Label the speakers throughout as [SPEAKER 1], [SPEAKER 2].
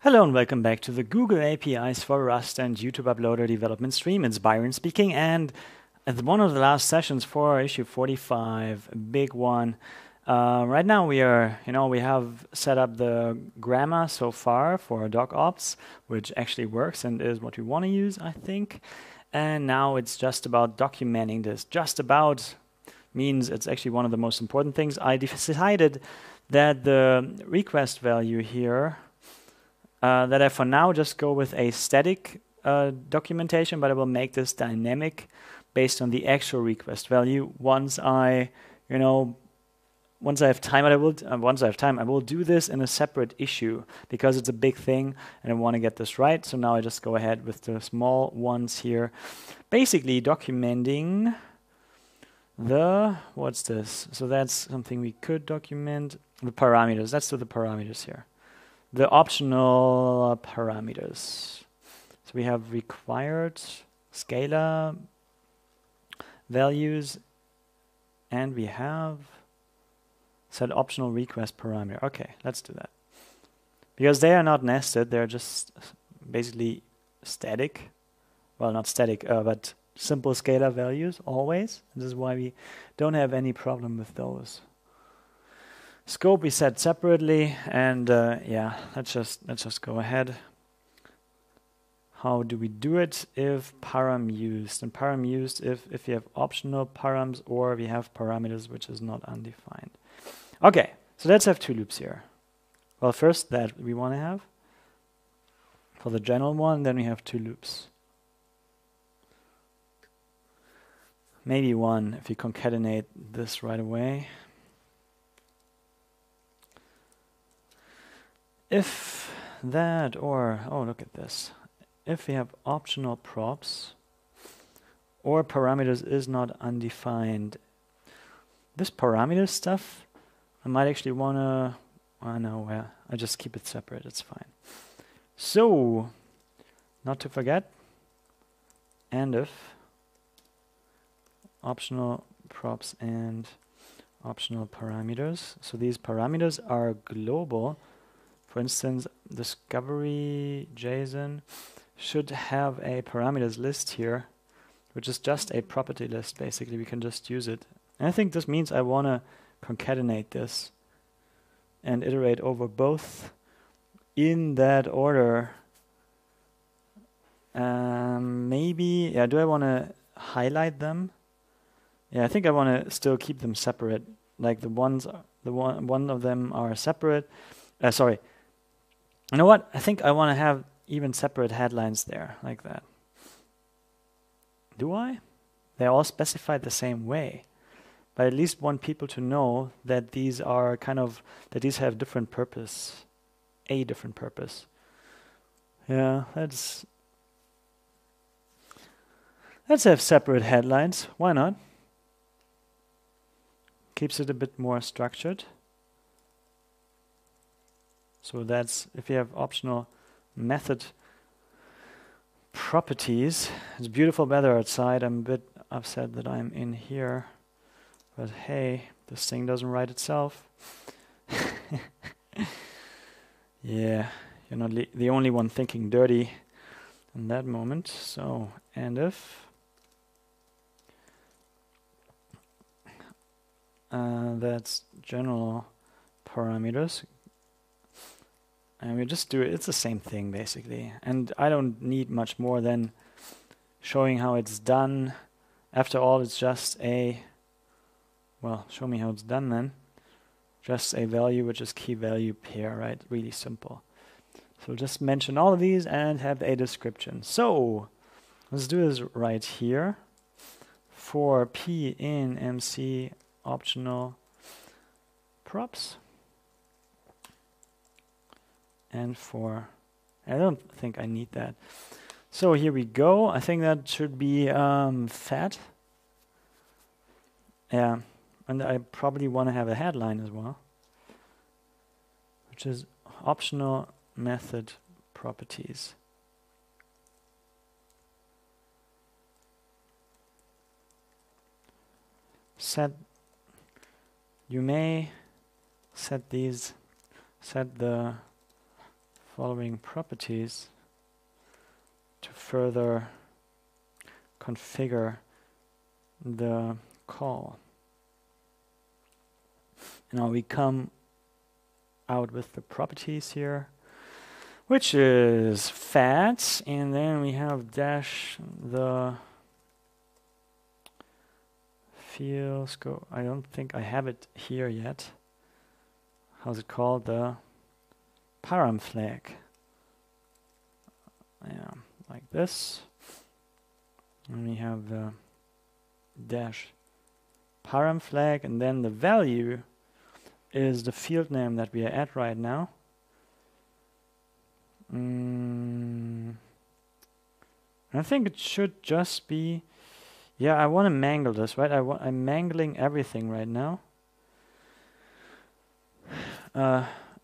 [SPEAKER 1] Hello and welcome back to the Google APIs for Rust and YouTube Uploader development stream. It's Byron speaking, and at one of the last sessions for issue 45, a big one. Right now we have set up the grammar so far for DocOps, which actually works and is what we want to use, I think. And now it's just about documenting this. Just about means it's actually one of the most important things. I decided that the request value here, that I for now just go with a static documentation, but I will make this dynamic based on the actual request value. Once I have time, I will do this in a separate issue because it's a big thing and I want to get this right. So now I just go ahead with the small ones here, basically documenting what's this? So that's something we could document. The parameters. Let's do the parameters here. The optional parameters. So we have required scalar values, and we have set optional request parameter. Okay, let's do that. Because they are not nested, they're just basically static. Well, not static, but simple scalar values always. This is why we don't have any problem with those. Scope we set separately, and let's just go ahead. How do we do it? If param used, and param used if you have optional params or we have parameters which is not undefined. Okay, so let's have two loops here. Well, first that we want to have for the general one, then we have two loops. Maybe one if you concatenate this right away. If that, or, oh, look at this. If we have optional props or parameters is not undefined, this parameter stuff, I might actually want to, I just keep it separate, it's fine. So, not to forget, and if optional props and optional parameters. So these parameters are global. For instance, discovery JSON should have a parameters list here, which is just a property list, basically. We can just use it. And I think this means I want to concatenate this and iterate over both in that order. Maybe, do I want to highlight them? Yeah, I think I want to still keep them separate. Like one of them are separate. Sorry. You know what? I think I want to have even separate headlines there, like that. Do I? They're all specified the same way. But at least want people to know that these are that these have different purpose. A different purpose. Yeah, let's have separate headlines. Why not? Keeps it a bit more structured. So that's if you have optional method properties. It's beautiful weather outside. I'm a bit upset that I'm in here. But hey, this thing doesn't write itself. Yeah, you're not the only one thinking dirty in that moment. So, and if that's general parameters. And we just do it. It's the same thing, basically. And I don't need much more than showing how it's done. After all, it's just show me how it's done then. Just a value, which is key value pair, right? Really simple. So just mention all of these and have a description. So let's do this right here. For P in MC optional props. And I don't think I need that. So here we go. I think that should be fat. Yeah, and I probably want to have a headline as well, which is optional method properties. You may set the following properties to further configure the call. Now we come out with the properties here, which is fat, and then we have dash the field scope. I don't think I have it here yet. How's it called? The param flag. Yeah, like this. And we have the dash param flag, and then the value is the field name that we are at right now. I think it should just be, yeah, I want to mangle this, right? I'm mangling everything right now.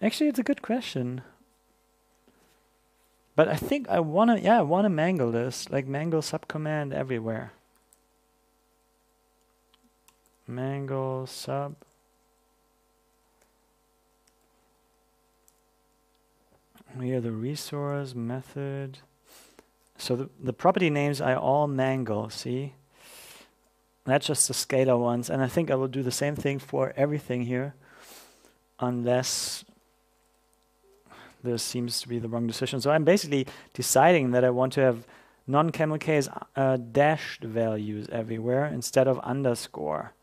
[SPEAKER 1] Actually, it's a good question. But I think I want to mangle this, like mangle subcommand everywhere. Mangle sub. Here the resource method. So the property names I all mangle, see? That's just the scalar ones, and I think I will do the same thing for everything here, unless this seems to be the wrong decision. So I'm basically deciding that I want to have non-camel case dashed values everywhere instead of underscore.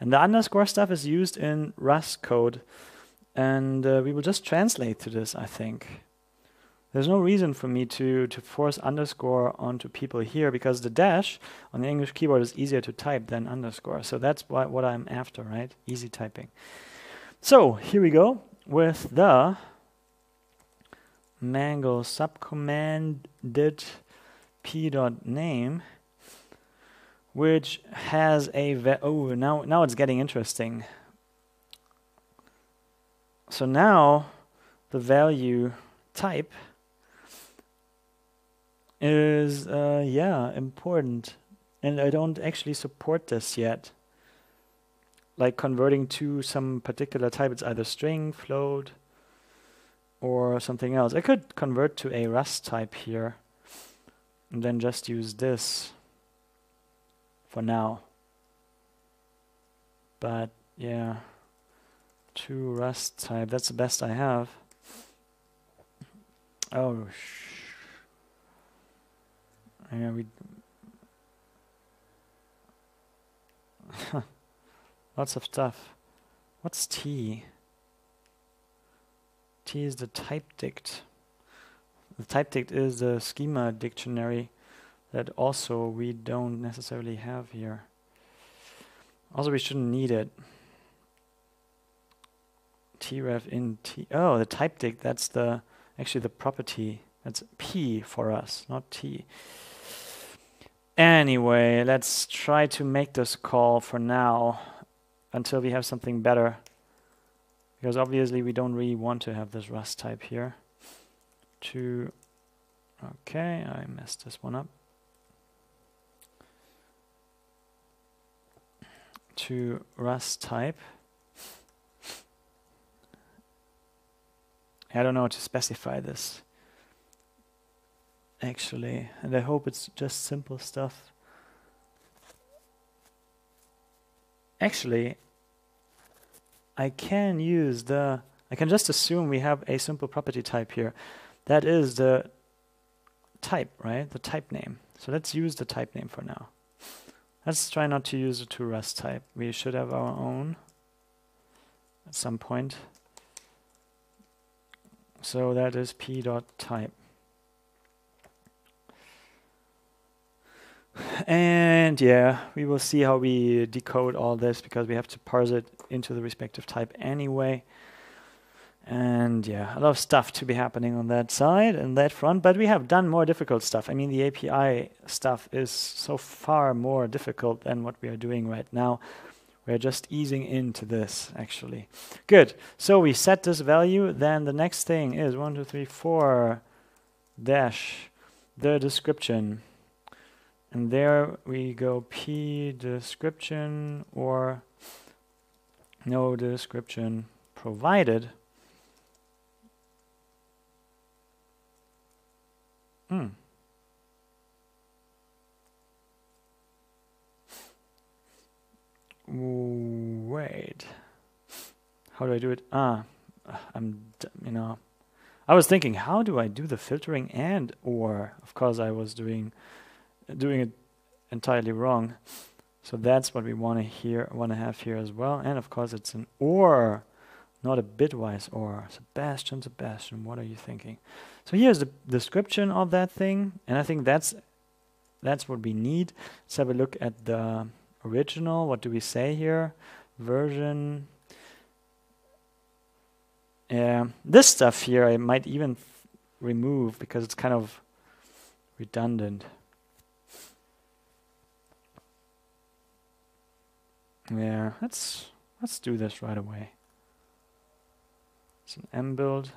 [SPEAKER 1] And the underscore stuff is used in Rust code, and we will just translate to this, I think. There's no reason for me to force underscore onto people here, because the dash on the English keyboard is easier to type than underscore. So that's what I'm after, right? Easy typing. So here we go with the mangle subcommanded p.name, which has a now it's getting interesting. So now the value type is important, and I don't actually support this yet. Like converting to some particular type, it's either string, float, or something else. I could convert to a Rust type here, and then just use this for now. But yeah, to Rust type, that's the best I have. Oh, yeah, lots of stuff. What's T? T is the type dict. The type dict is the schema dictionary that also we don't necessarily have here. Also, we shouldn't need it. Tref in T. Oh, the type dict, that's actually the property. That's P for us, not T. Anyway, let's try to make this call for now until we have something better. Because obviously we don't really want to have this Rust type here. Okay, I messed this one up. To Rust type. I don't know how to specify this, actually, and I hope it's just simple stuff. Actually, I can just assume we have a simple property type here. That is the type, right? The type name. So let's use the type name for now. Let's try not to use the to Rust type. We should have our own at some point. So that is p.type. And yeah, we will see how we decode all this, because we have to parse it into the respective type anyway. And yeah, a lot of stuff to be happening on that side and that front, but we have done more difficult stuff. I mean, the API stuff is so far more difficult than what we are doing right now. We're just easing into this, actually. Good. So we set this value. Then the next thing is 1, 2, 3, 4 dash the description. And there we go p description or no description provided. Wait. How do I do it? I was thinking, how do I do the filtering and or? Of course, I was doing it entirely wrong. So that's what we want to have here as well. And of course, it's an or, not a bitwise or. Sebastian, what are you thinking? So here's the description of that thing, and I think that's what we need. Let's have a look at the original. What do we say here? Version. Yeah, this stuff here I might even remove because it's kind of redundant. Yeah, let's do this right away. It's an M build.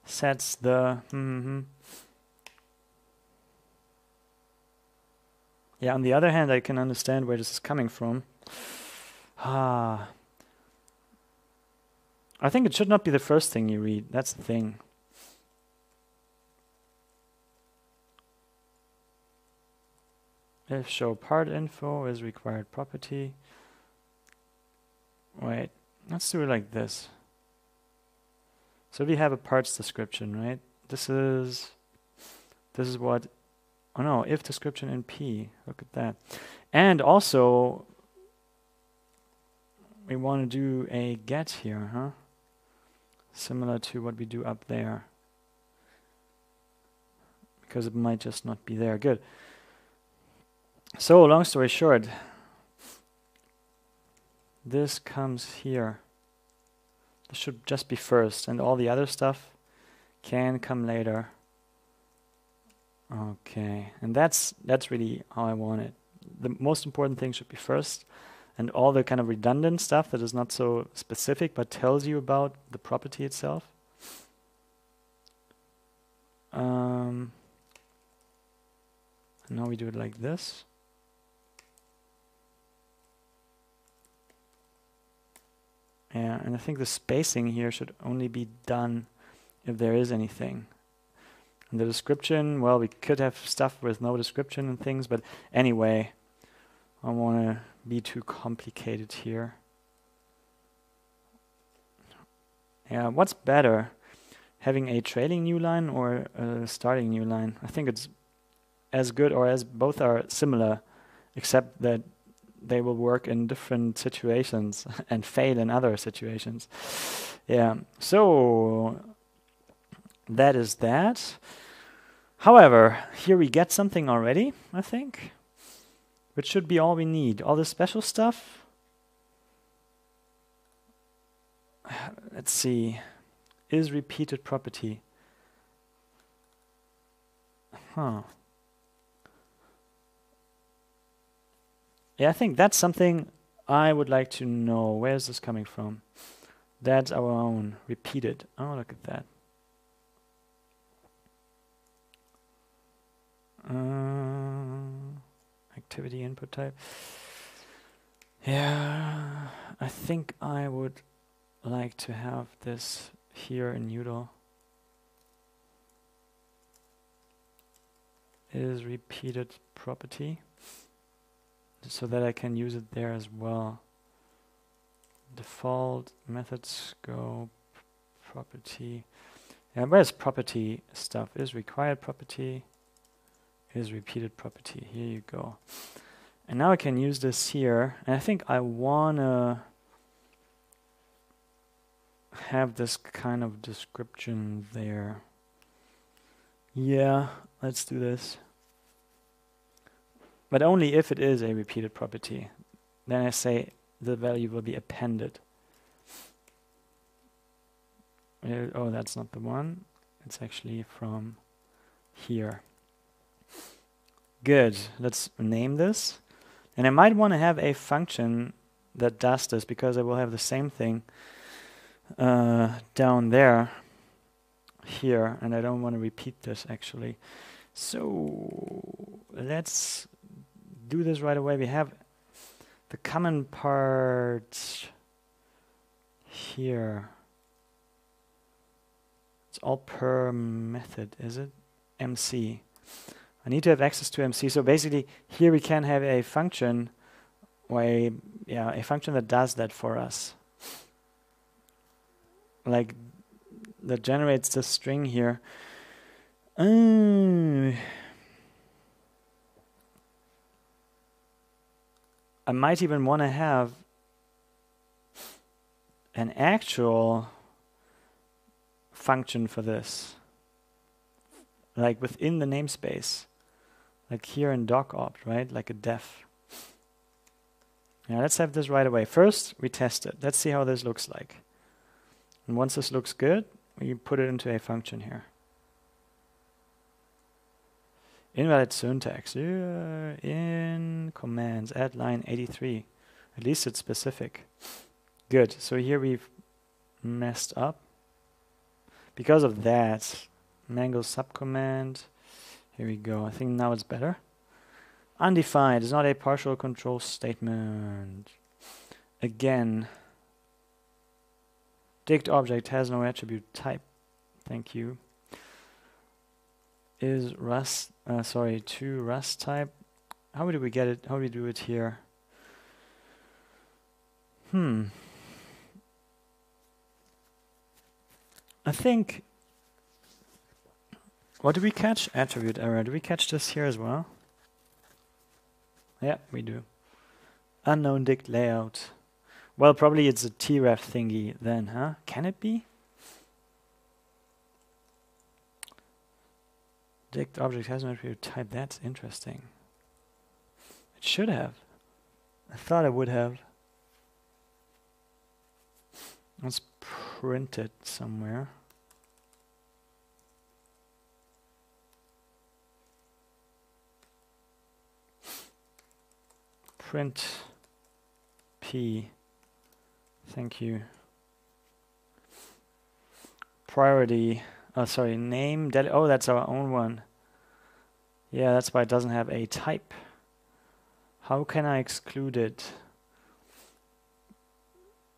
[SPEAKER 1] Sets the Yeah, on the other hand, I can understand where this is coming from. I think it should not be the first thing you read. That's the thing. If show part info is required property. Wait, let's do it like this. So we have a parts description, right? This is what, oh no, if description in P, look at that. And also, we want to do a get here, huh? Similar to what we do up there. Because it might just not be there. Good. So, long story short, this comes here. This should just be first, and all the other stuff can come later. Okay, and that's really how I want it. The most important thing should be first, and all the kind of redundant stuff that is not so specific but tells you about the property itself. And now we do it like this. Yeah, and I think the spacing here should only be done if there is anything. And the description, well, we could have stuff with no description and things, but anyway, I don't want to be too complicated here. Yeah, what's better, having a trailing new line or a starting new line? I think it's as good, or as both are similar, except that they will work in different situations and fail in other situations. Yeah, so that is that. However, here we get something already, I think, which should be all we need. All the special stuff. Let's see. Is repeated property. Huh. Yeah, I think that's something I would like to know. Where is this coming from? That's our own. Repeated. Oh, look at that. Activity input type. Yeah, I think I would like to have this here in Udall. Is repeated property, so that I can use it there as well. Default method scope property. Yeah, where's property stuff? Is required property. Is repeated property. Here you go. And now I can use this here. And I think I wanna have this kind of description there. Yeah, let's do this. But only if it is a repeated property. Then I say the value will be appended. Oh, that's not the one. It's actually from here. Good. Let's name this. And I might want to have a function that does this, because I will have the same thing down there here, and I don't want to repeat this actually. So let's do this right away. We have the common part here. It's all per method, is it? MC. I need to have access to MC. So basically, here we can have a function, or a function that does that for us. Like, that generates the string here. I might even want to have an actual function for this, like within the namespace, like here in doc_opt, right? Like a def. Now let's have this right away. First, we test it. Let's see how this looks like. And once this looks good, we put it into a function here. Invalid syntax. In commands, add line 83. At least it's specific. Good. So here we've messed up. Because of that, mangle subcommand. Here we go. I think now it's better. Undefined is not a partial control statement. Again, dict object has no attribute type. Thank you. Is Rust, to Rust type. How do we get it? How do we do it here? I think, what do we catch? Attribute error. Do we catch this here as well? Yeah, we do. Unknown dict layout. Well, probably it's a tref thingy then, huh? Can it be? Dict object has no attribute type. That's interesting. It should have. I thought it would have. Let's print it somewhere. Print P. Thank you. Priority. Name. Oh, that's our own one. Yeah, that's why it doesn't have a type. How can I exclude it?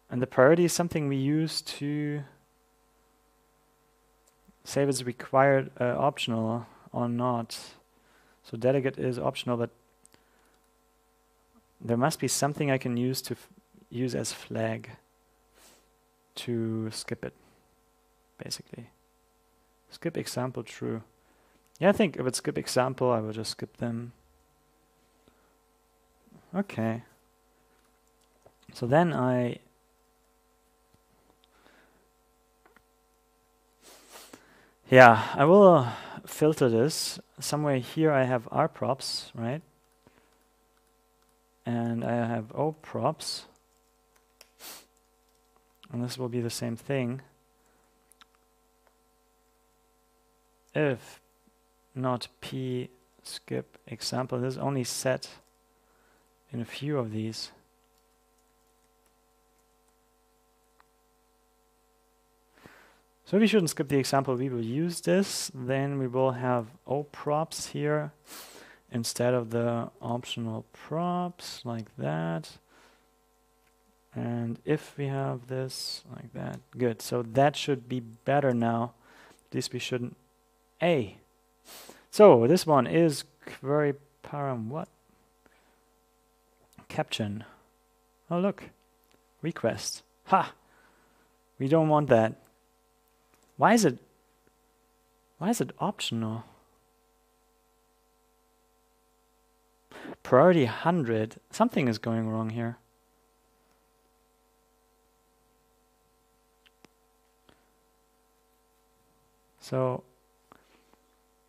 [SPEAKER 1] And the priority is something we use to say if it's required, optional or not. So delegate is optional, but there must be something I can use to use as flag to skip it, basically. Skip example true. Yeah, I think if it's skip example, I will just skip them. Okay. So then I will filter this. Somewhere here I have rprops, right? And I have oprops. And this will be the same thing. If not p skip example, this is only set in a few of these. So we shouldn't skip the example. We will use this. Then we will have oprops here instead of the optional props, like that. And if we have this, like that. Good. So that should be better now. At least we shouldn't. So this one is query param what? Caption. Oh, look. Request. Ha! We don't want that. Why is it optional? Priority 100. Something is going wrong here. So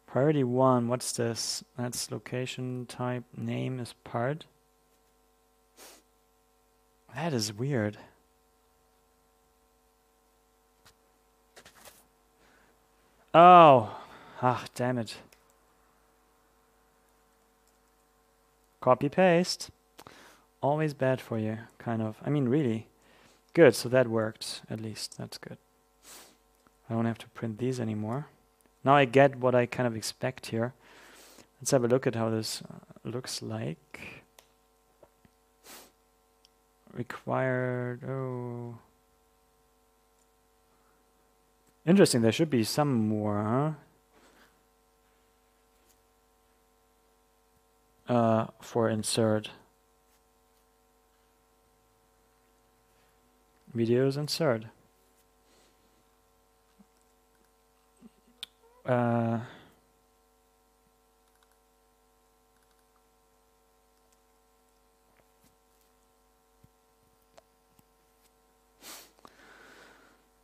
[SPEAKER 1] priority 1, what's this? That's location type, name is part. That is weird. Oh, damn it. Copy paste. Always bad for you, kind of. I mean, really. Good, so that worked, at least. That's good. I don't have to print these anymore. Now I get what I kind of expect here. Let's have a look at how this looks like. Required, Interesting, there should be some more, huh? For insert. Videos insert.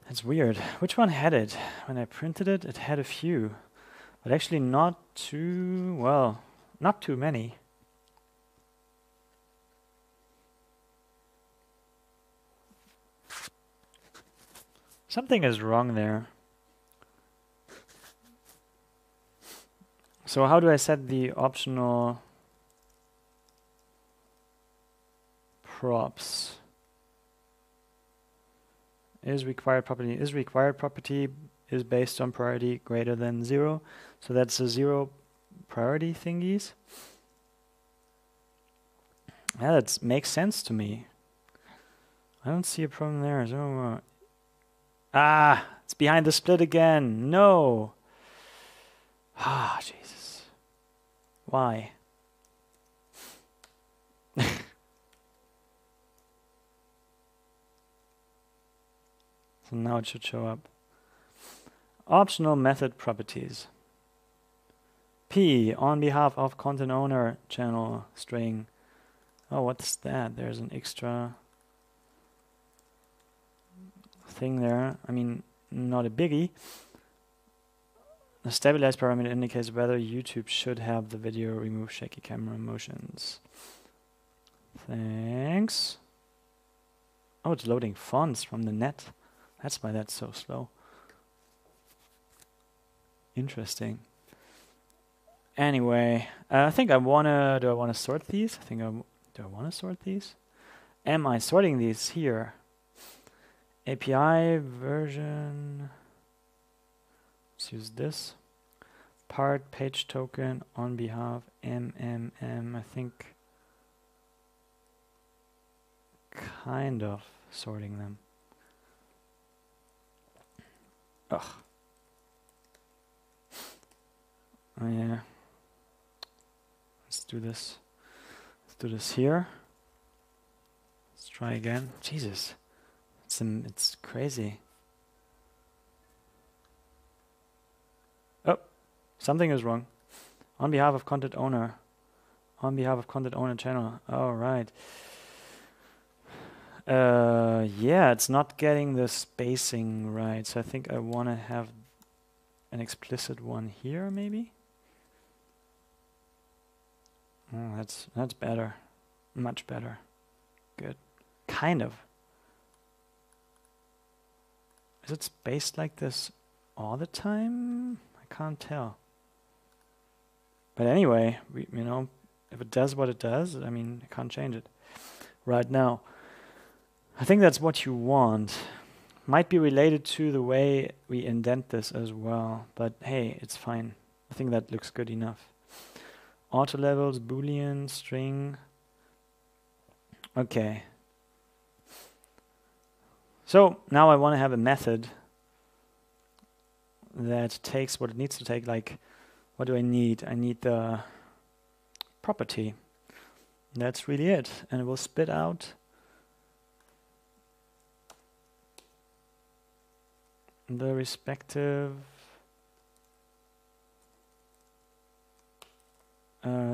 [SPEAKER 1] That's weird. Which one had it? When I printed it, it had a few. But actually not too, well, not too many. Something is wrong there. So how do I set the optional props? Is required property is based on priority greater than 0. So that's a 0 priority thingies. Yeah, that makes sense to me. I don't see a problem there. So, it's behind the split again. No. Ah, Jesus. Why? So now it should show up. Optional method properties. P on behalf of content owner channel string. Oh, what's that? There's an extra thing there. I mean, not a biggie. The stabilize parameter indicates whether YouTube should have the video remove shaky camera motions. Thanks. Oh, it's loading fonts from the net. That's why that's so slow. Interesting. Anyway, I think do I wanna sort these? Do I wanna sort these? Am I sorting these here? API version. Let's use this. Part page token on behalf MMM. I think kind of sorting them. Ugh. Oh yeah. Let's do this. Let's do this here. Let's try again. Jesus. It's crazy. Oh, something is wrong. On behalf of content owner. On behalf of content owner channel. All right. Yeah, it's not getting the spacing right. So I think I want to have an explicit one here, maybe. Oh, that's better. Much better. Good. Kind of. Is it spaced like this all the time? I can't tell. But anyway, if it does what it does, I mean, I can't change it right now. I think that's what you want. Might be related to the way we indent this as well, but hey, it's fine. I think that looks good enough. Auto levels, Boolean, string. Okay. So now I want to have a method that takes what it needs to take. Like, what do I need? I need the property. That's really it. And it will spit out the respective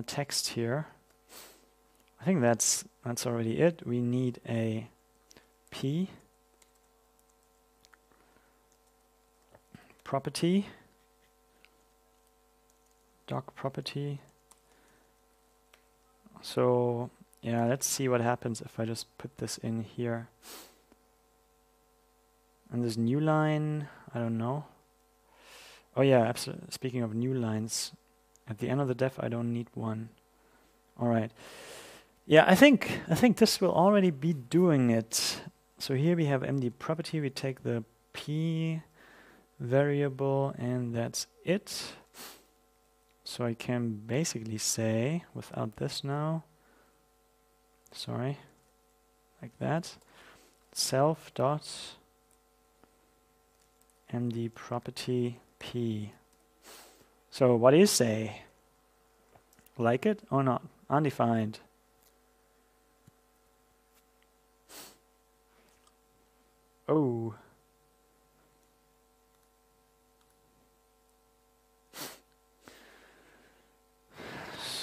[SPEAKER 1] text here. I think that's already it. We need a P property, doc property. So yeah, let's see what happens if I just put this in here. And this new line, I don't know. Oh yeah, absolutely. Speaking of new lines, at the end of the def, I don't need one. All right. Yeah, I think this will already be doing it. So here we have MD property. We take the P variable, and that's it. So I can basically say, without this now, sorry, like that, self dot MD property P. So what do you say? Like it or not? Undefined. Oh.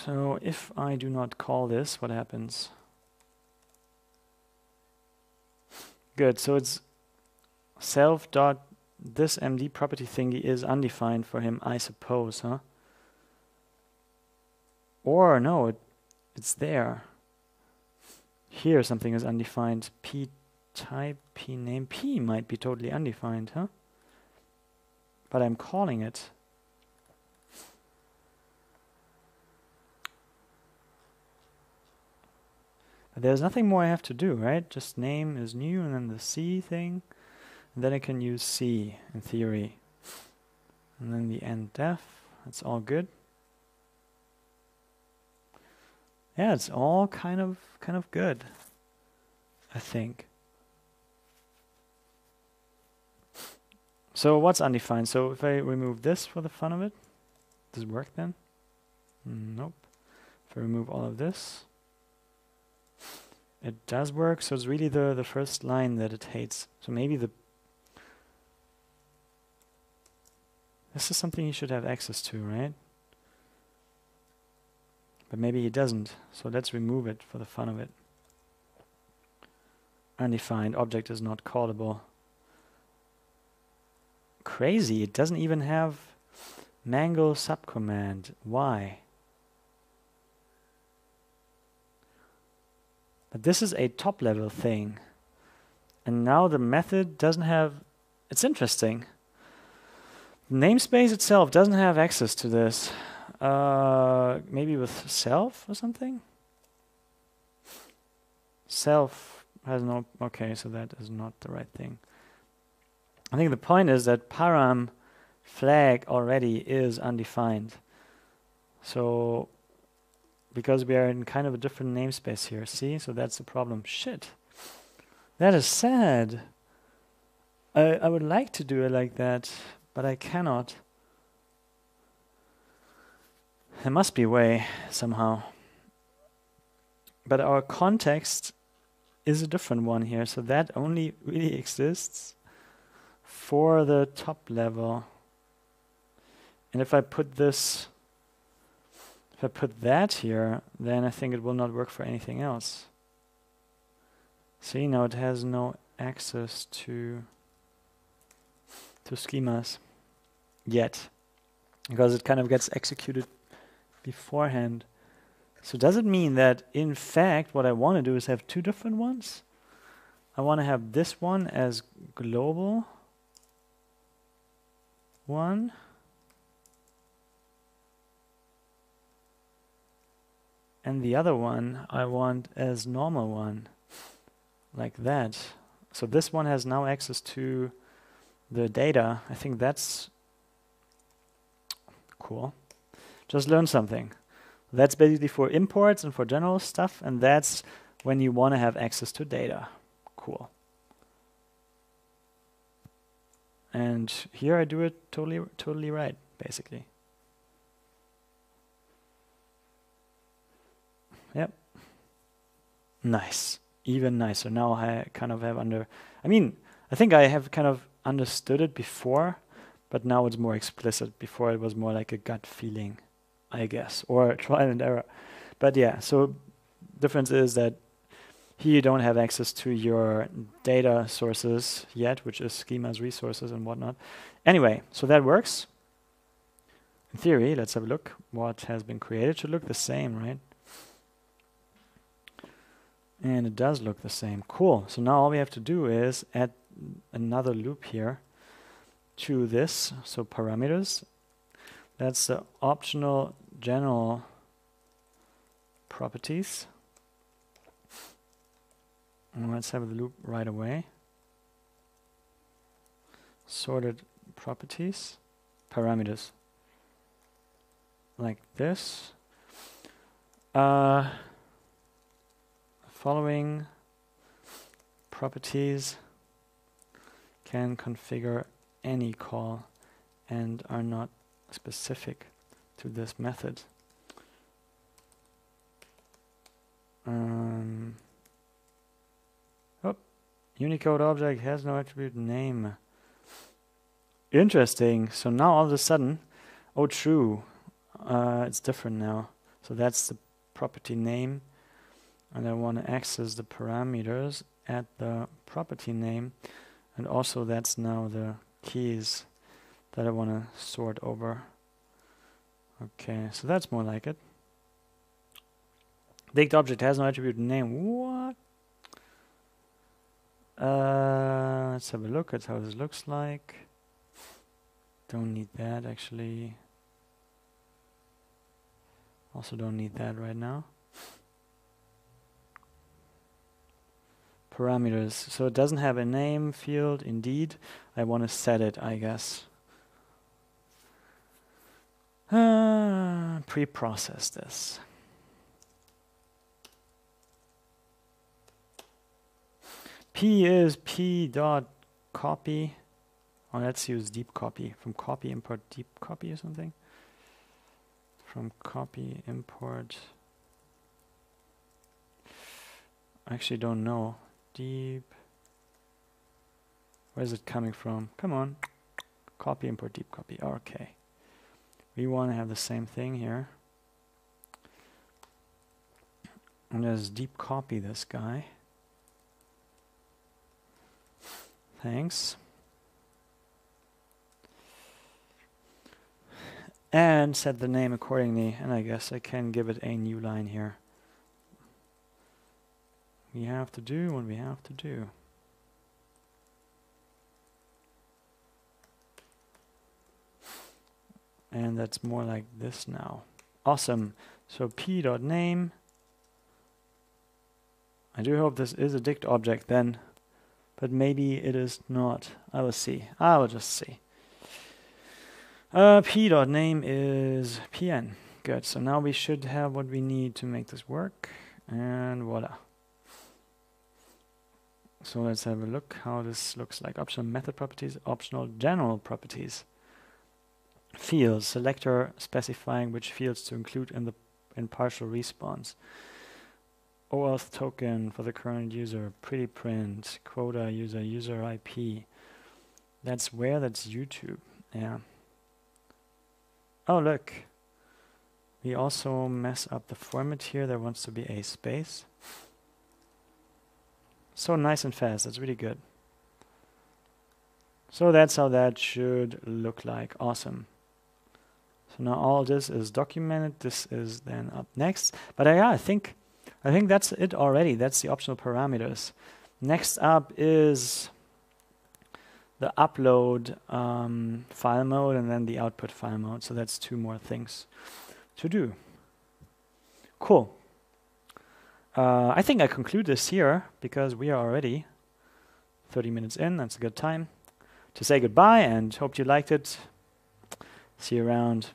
[SPEAKER 1] So if I do not call this, what happens? Good, so it's self dot this MD property thingy is undefined for him, I suppose, huh? Or no, it's there. Here something is undefined. P type, P name. P might be totally undefined, huh? But I'm calling it. But there's nothing more I have to do, right? Just name is new and then the C thing. And then I can use C in theory. And then the end def. That's all good. Yeah, it's all kind of good, I think. So what's undefined? So if I remove this for the fun of it, does it work then? Nope. If I remove all of this, it does work. So it's really the first line that it hates. So maybe this is something he should have access to, right? But maybe he doesn't. So let's remove it for the fun of it. Undefined object is not callable. Crazy, it doesn't even have mangle subcommand. Why? But this is a top level thing. And now the method doesn't have, it's interesting. The namespace itself doesn't have access to this. Maybe with self or something? Self has no, okay, so that is not the right thing. I think the point is that param flag already is undefined. So, because we are in kind of a different namespace here, see? So that's the problem. Shit. That is sad. I would like to do it like that, but I cannot. There must be a way somehow. But our context is a different one here, so that only really exists for the top level. And if I put this, if I put that here, then I think it will not work for anything else. See, now it has no access to schemas yet, because it kind of gets executed beforehand. So does it mean that in fact what I want to do is have two different ones? I want to have this one as global one, and the other one I want as normal one, like that. So this one has now access to the data. I think that's cool. Just learn something. That's basically for imports and for general stuff, and that's when you want to have access to data. Cool. And here I do it totally right, basically. Yep. Nice. Even nicer. Now I kind of have I think I have kind of understood it before, but now it's more explicit. Before it was more like a gut feeling, I guess, or trial and error. But yeah, so difference is that here you don't have access to your data sources yet, which is schemas, resources, and whatnot. Anyway, so that works. In theory, let's have a look. What has been created should look the same, right? And it does look the same. Cool. So now all we have to do is add another loop here to this. So parameters. That's the optional general properties. And let's have the loop right away. Sorted properties, parameters. Like this. Following properties can configure any call and are not specific to this method. Unicode object has no attribute name. Interesting. So now all of a sudden, oh true, it's different now. So that's the property name, and I want to access the parameters at the property name, and also that's now the keys that I want to sort over. Okay, so that's more like it. Dict object has no attribute name. What? Let's have a look at how this looks like. Don't need that actually. Also don't need that right now. Parameters. So it doesn't have a name field. Indeed, I want to set it, I guess. Pre-process this. P is p dot copy. Oh, let's use deep copy. From copy import deep copy or something. From copy import. I actually don't know. Deep. Where is it coming from? Come on. Copy import deep copy. Okay. We want to have the same thing here. And let's deep copy this guy. Thanks. And set the name accordingly, and I guess I can give it a new line here. We have to do what we have to do. And that's more like this now. Awesome. So p.name. I do hope this is a dict object then. But maybe it is not. I will see. I will just see. P.name is pn. Good. So now we should have what we need to make this work. And voila. So let's have a look how this looks like. Optional method properties, optional general properties. Fields. Selector specifying which fields to include in partial response. OAuth token for the current user, pretty print, quota user IP. That's where? That's YouTube. Yeah. Oh, look. We also mess up the format here. There wants to be a space. So nice and fast. That's really good. So that's how that should look like. Awesome. So now all this is documented. This is then up next. But yeah, I think that's it already. That's the optional parameters. Next up is the upload file mode and then the output file mode. So that's two more things to do. Cool. I think I conclude this here because we are already 30 minutes in. That's a good time to say goodbye and hope you liked it. See you around.